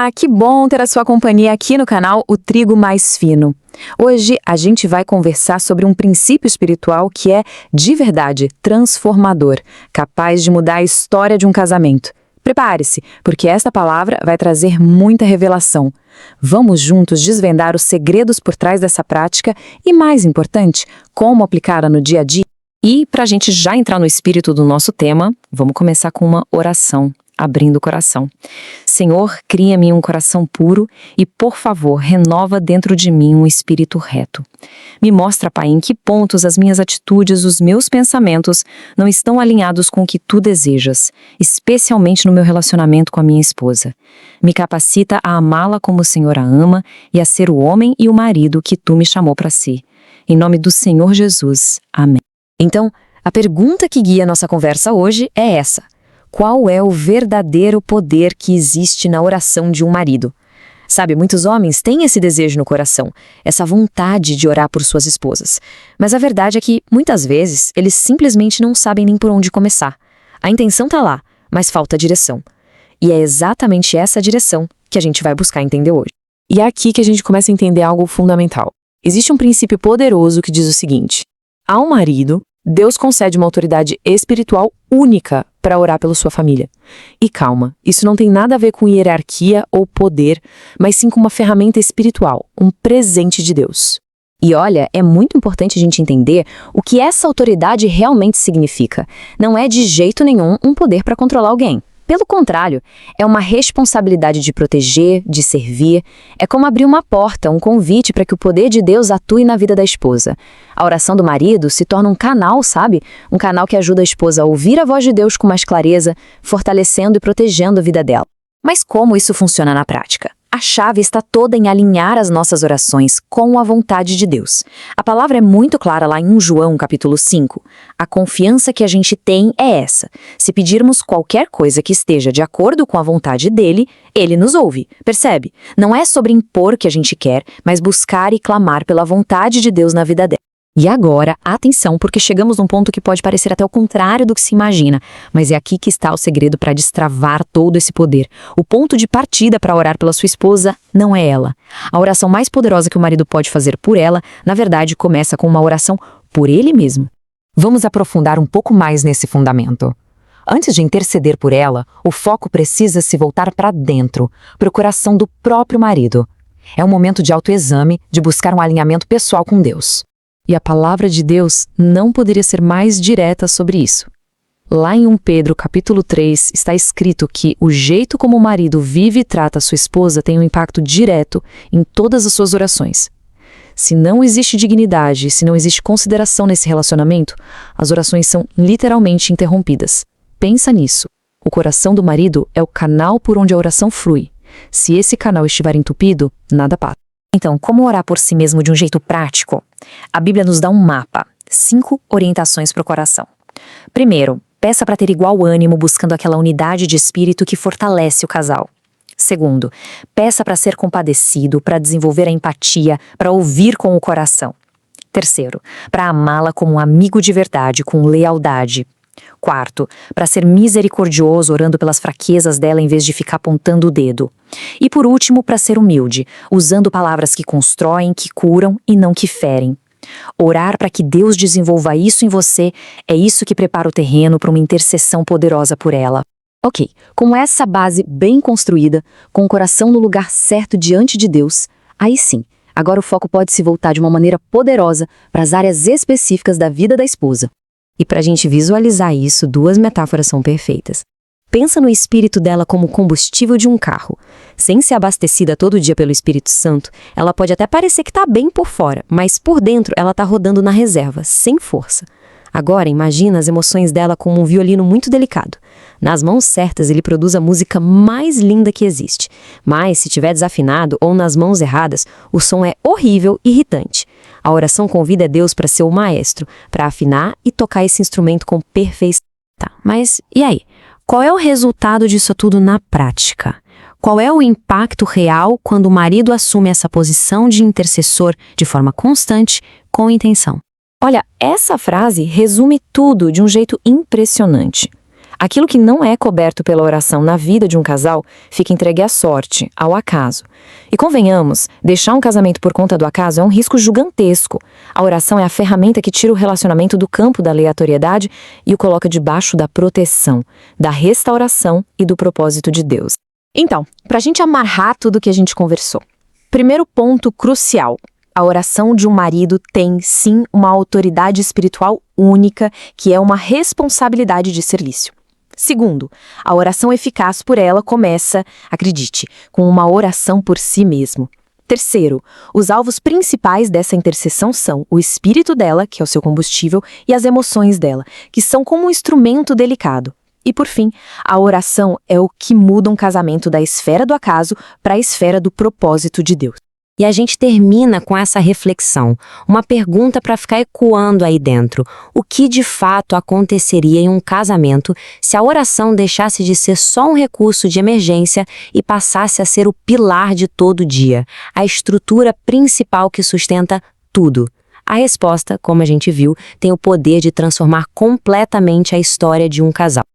Olá, que bom ter a sua companhia aqui no canal O Trigo Mais Fino. Hoje a gente vai conversar sobre um princípio espiritual que é, de verdade, transformador, capaz de mudar a história de um casamento. Prepare-se, porque esta palavra vai trazer muita revelação. Vamos juntos desvendar os segredos por trás dessa prática e, mais importante, como aplicá-la no dia a dia. E, para a gente já entrar no espírito do nosso tema, vamos começar com uma oração. Abrindo o coração. Senhor, cria-me um coração puro e, por favor, renova dentro de mim um espírito reto. Me mostra, Pai, em que pontos as minhas atitudes, os meus pensamentos não estão alinhados com o que Tu desejas, especialmente no meu relacionamento com a minha esposa. Me capacita a amá-la como o Senhor a ama e a ser o homem e o marido que Tu me chamou para si. Em nome do Senhor Jesus. Amém. Então, a pergunta que guia nossa conversa hoje é essa. Qual é o verdadeiro poder que existe na oração de um marido? Sabe, muitos homens têm esse desejo no coração, essa vontade de orar por suas esposas. Mas a verdade é que, muitas vezes, eles simplesmente não sabem nem por onde começar. A intenção tá lá, mas falta direção. E é exatamente essa direção que a gente vai buscar entender hoje. E é aqui que a gente começa a entender algo fundamental. Existe um princípio poderoso que diz o seguinte: ao marido, Deus concede uma autoridade espiritual única para orar pela sua família. E calma, isso não tem nada a ver com hierarquia ou poder, mas sim com uma ferramenta espiritual, um presente de Deus. E olha, é muito importante a gente entender o que essa autoridade realmente significa. Não é de jeito nenhum um poder para controlar alguém. Pelo contrário, é uma responsabilidade de proteger, de servir. É como abrir uma porta, um convite para que o poder de Deus atue na vida da esposa. A oração do marido se torna um canal, sabe? Um canal que ajuda a esposa a ouvir a voz de Deus com mais clareza, fortalecendo e protegendo a vida dela. Mas como isso funciona na prática? A chave está toda em alinhar as nossas orações com a vontade de Deus. A palavra é muito clara lá em 1 João, capítulo 5. A confiança que a gente tem é essa. Se pedirmos qualquer coisa que esteja de acordo com a vontade dele, ele nos ouve. Percebe? Não é sobre impor o que a gente quer, mas buscar e clamar pela vontade de Deus na vida dela. E agora, atenção, porque chegamos num ponto que pode parecer até o contrário do que se imagina, mas é aqui que está o segredo para destravar todo esse poder. O ponto de partida para orar pela sua esposa não é ela. A oração mais poderosa que o marido pode fazer por ela, na verdade, começa com uma oração por ele mesmo. Vamos aprofundar um pouco mais nesse fundamento. Antes de interceder por ela, o foco precisa se voltar para dentro, para o coração do próprio marido. É um momento de autoexame, de buscar um alinhamento pessoal com Deus. E a palavra de Deus não poderia ser mais direta sobre isso. Lá em 1 Pedro, capítulo 3, está escrito que o jeito como o marido vive e trata a sua esposa tem um impacto direto em todas as suas orações. Se não existe dignidade, se não existe consideração nesse relacionamento, as orações são literalmente interrompidas. Pensa nisso. O coração do marido é o canal por onde a oração flui. Se esse canal estiver entupido, nada passa. Então, como orar por si mesmo de um jeito prático? A Bíblia nos dá um mapa, 5 orientações para o coração. Primeiro, peça para ter igual ânimo buscando aquela unidade de espírito que fortalece o casal. Segundo, peça para ser compadecido, para desenvolver a empatia, para ouvir com o coração. Terceiro, para amá-la como um amigo de verdade, com lealdade. Quarto, para ser misericordioso, orando pelas fraquezas dela em vez de ficar apontando o dedo. E por último, para ser humilde, usando palavras que constroem, que curam e não que ferem. Orar para que Deus desenvolva isso em você é isso que prepara o terreno para uma intercessão poderosa por ela. Ok, com essa base bem construída, com o coração no lugar certo diante de Deus, aí sim, agora o foco pode se voltar de uma maneira poderosa para as áreas específicas da vida da esposa. E para a gente visualizar isso, 2 metáforas são perfeitas. Pensa no espírito dela como o combustível de um carro. Sem ser abastecida todo dia pelo Espírito Santo, ela pode até parecer que está bem por fora, mas por dentro ela está rodando na reserva, sem força. Agora, imagina as emoções dela como um violino muito delicado. Nas mãos certas, ele produz a música mais linda que existe. Mas, se estiver desafinado ou nas mãos erradas, o som é horrível e irritante. A oração convida Deus para ser o maestro, para afinar e tocar esse instrumento com perfeição. Tá, mas e aí? Qual é o resultado disso tudo na prática? Qual é o impacto real quando o marido assume essa posição de intercessor de forma constante, com intenção? Olha, essa frase resume tudo de um jeito impressionante. Aquilo que não é coberto pela oração na vida de um casal fica entregue à sorte, ao acaso. E convenhamos, deixar um casamento por conta do acaso é um risco gigantesco. A oração é a ferramenta que tira o relacionamento do campo da aleatoriedade e o coloca debaixo da proteção, da restauração e do propósito de Deus. Então, para a gente amarrar tudo que a gente conversou. Primeiro ponto crucial. A oração de um marido tem, sim, uma autoridade espiritual única, que é uma responsabilidade de serviço. Segundo, a oração eficaz por ela começa, acredite, com uma oração por si mesmo. Terceiro, os alvos principais dessa intercessão são o espírito dela, que é o seu combustível, e as emoções dela, que são como um instrumento delicado. E por fim, a oração é o que muda um casamento da esfera do acaso para a esfera do propósito de Deus. E a gente termina com essa reflexão, uma pergunta para ficar ecoando aí dentro. O que de fato aconteceria em um casamento se a oração deixasse de ser só um recurso de emergência e passasse a ser o pilar de todo dia, a estrutura principal que sustenta tudo? A resposta, como a gente viu, tem o poder de transformar completamente a história de um casal.